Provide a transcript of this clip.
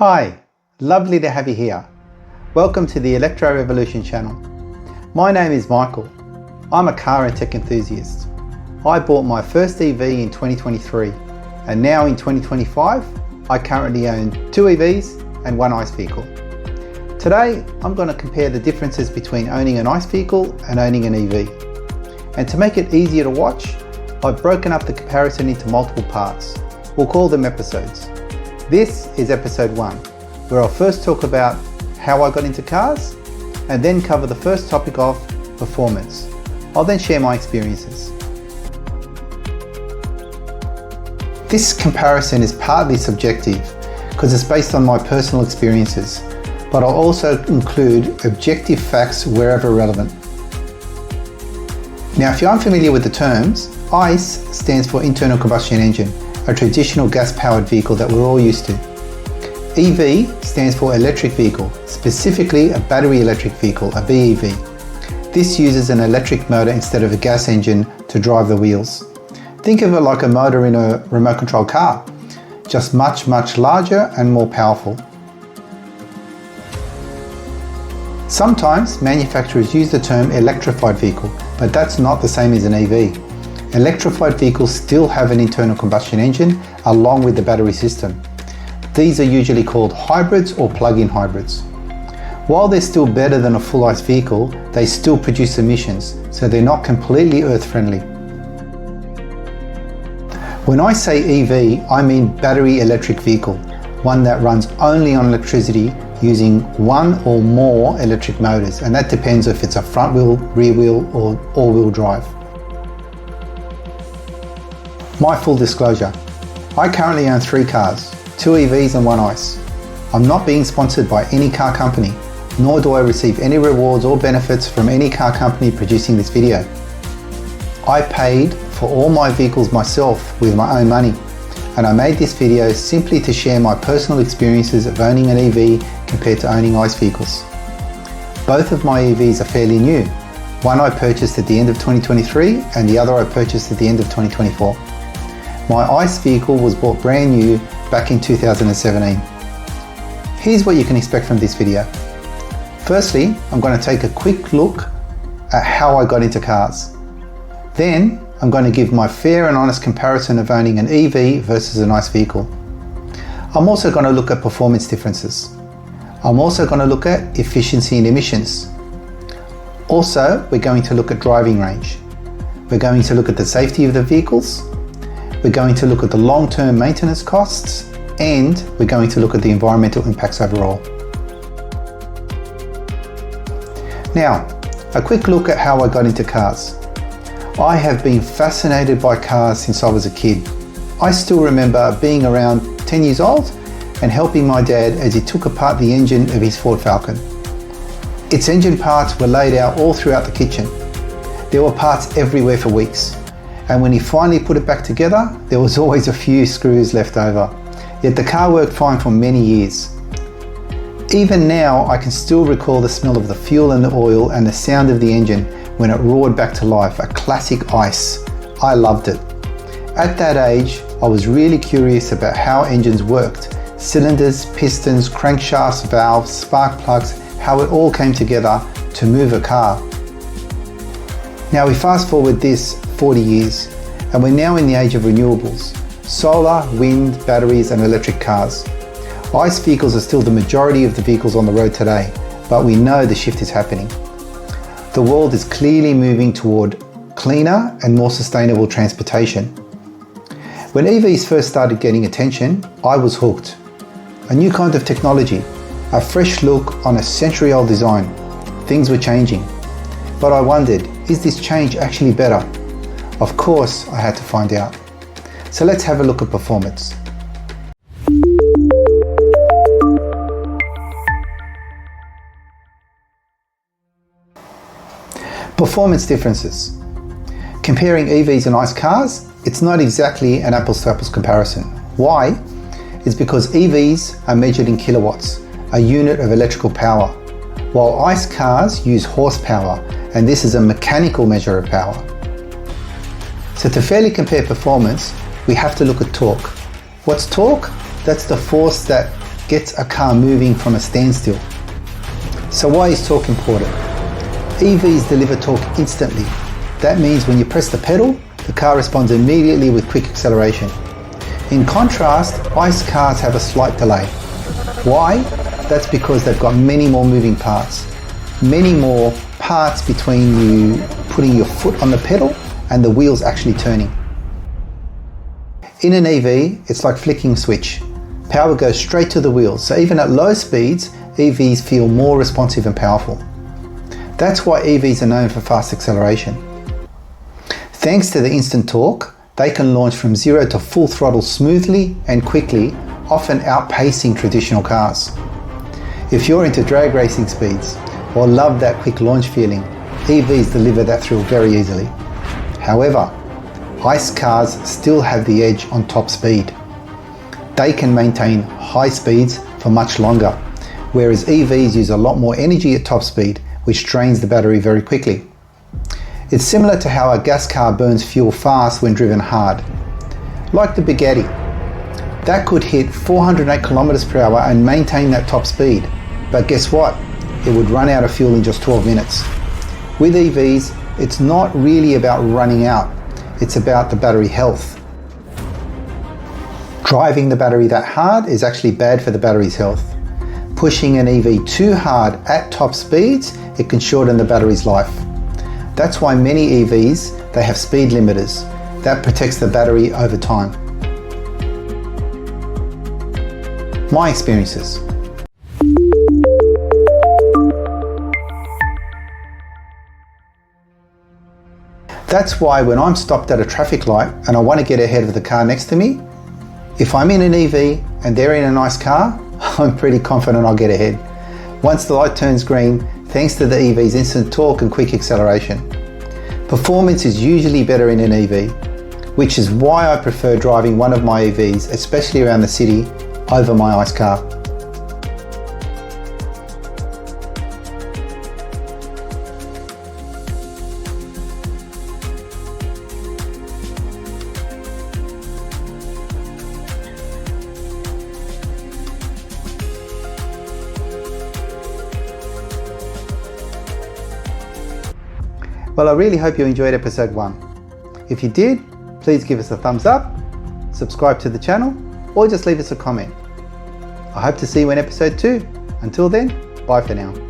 Hi, lovely to have you here. Welcome to the Electro Revolution channel. My name is Michael. I'm a car and tech enthusiast. I bought my first EV in 2023 and now in 2025 I currently own 2 EVs and 1 ICE vehicle. Today I'm going to compare the differences between owning an ICE vehicle and owning an EV. And to make it easier to watch, I've broken up the comparison into multiple parts. We'll call them episodes. This is episode 1, where I'll first talk about how I got into cars and then cover the first topic of performance. I'll then share my experiences. This comparison is partly subjective because it's based on my personal experiences, but I'll also include objective facts wherever relevant. Now, if you're unfamiliar with the terms, ICE stands for internal combustion engine, a traditional gas-powered vehicle that we're all used to. EV stands for electric vehicle, specifically a battery electric vehicle, a BEV. This uses an electric motor instead of a gas engine to drive the wheels. Think of it like a motor in a remote control car, just much larger and more powerful. Sometimes manufacturers use the term electrified vehicle, but that's not the same as an EV. Electrified vehicles still have an internal combustion engine along with the battery system. These are usually called hybrids or plug-in hybrids. While they're still better than a full ICE vehicle, they still produce emissions, so they're not completely earth-friendly. When I say EV, I mean battery electric vehicle, one that runs only on electricity using one or more electric motors, and that depends if it's a front wheel, rear wheel or all-wheel drive. My full disclosure, I currently own 3 cars, 2 EVs and 1 ICE. I'm not being sponsored by any car company, nor do I receive any rewards or benefits from any car company producing this video. I paid for all my vehicles myself with my own money, and I made this video simply to share my personal experiences of owning an EV compared to owning ICE vehicles. Both of my EVs are fairly new. One I purchased at the end of 2023 and the other I purchased at the end of 2024. My ICE vehicle was bought brand new back in 2017. Here's what you can expect from this video. Firstly, I'm going to take a quick look at how I got into cars. Then, I'm going to give my fair and honest comparison of owning an EV versus an ICE vehicle. I'm also going to look at performance differences. I'm also going to look at efficiency and emissions. Also, we're going to look at driving range. We're going to look at the safety of the vehicles. We're going to look at the long-term maintenance costs, and we're going to look at the environmental impacts overall. Now, a quick look at how I got into cars. I have been fascinated by cars since I was a kid. I still remember being around 10 years old and helping my dad as he took apart the engine of his Ford Falcon. Its engine parts were laid out all throughout the kitchen. There were parts everywhere for weeks. And when he finally put it back together, there was always a few screws left over. Yet the car worked fine for many years. Even now, I can still recall the smell of the fuel and the oil and the sound of the engine when it roared back to life, a classic ICE. I loved it. At that age, I was really curious about how engines worked. Cylinders, pistons, crankshafts, valves, spark plugs, how it all came together to move a car. Now we fast forward this 40 years and we're now in the age of renewables, solar, wind, batteries and electric cars. ICE vehicles are still the majority of the vehicles on the road today, but we know the shift is happening. The world is clearly moving toward cleaner and more sustainable transportation. When EVs first started getting attention, I was hooked. A new kind of technology, a fresh look on a century-old design. Things were changing. But I wondered, is this change actually better? Of course, I had to find out. So let's have a look at performance. Performance differences. Comparing EVs and ICE cars, it's not exactly an apples to apples comparison. Why? It's because EVs are measured in kilowatts, a unit of electrical power, while ICE cars use horsepower, and this is a mechanical measure of power. So to fairly compare performance, we have to look at torque. What's torque? That's the force that gets a car moving from a standstill. So why is torque important? EVs deliver torque instantly. That means when you press the pedal, the car responds immediately with quick acceleration. In contrast, ICE cars have a slight delay. Why? That's because they've got many more moving parts. Many more parts between you putting your foot on the pedal and the wheels actually turning. In an EV, it's like flicking a switch. Power goes straight to the wheels, so even at low speeds, EVs feel more responsive and powerful. That's why EVs are known for fast acceleration. Thanks to the instant torque, they can launch from 0 to full throttle smoothly and quickly, often outpacing traditional cars. If you're into drag racing speeds or love that quick launch feeling, EVs deliver that thrill very easily. However, ICE cars still have the edge on top speed. They can maintain high speeds for much longer, whereas EVs use a lot more energy at top speed, which drains the battery very quickly. It's similar to how a gas car burns fuel fast when driven hard. Like the Bugatti, that could hit 408 km per hour and maintain that top speed. But guess what? It would run out of fuel in just 12 minutes. With EVs, it's not really about running out, it's about the battery health. Driving the battery that hard is actually bad for the battery's health. Pushing an EV too hard at top speeds, it can shorten the battery's life. That's why many EVs, they have speed limiters. That protects the battery over time. My experiences. That's why when I'm stopped at a traffic light and I want to get ahead of the car next to me, if I'm in an EV and they're in a nice car, I'm pretty confident I'll get ahead. Once the light turns green, thanks to the EV's instant torque and quick acceleration. Performance is usually better in an EV, which is why I prefer driving one of my EVs, especially around the city, over my ICE car. Well, I really hope you enjoyed episode 1. If you did, please give us a thumbs up, subscribe to the channel, or just leave us a comment. I hope to see you in episode 2. Until then, bye for now.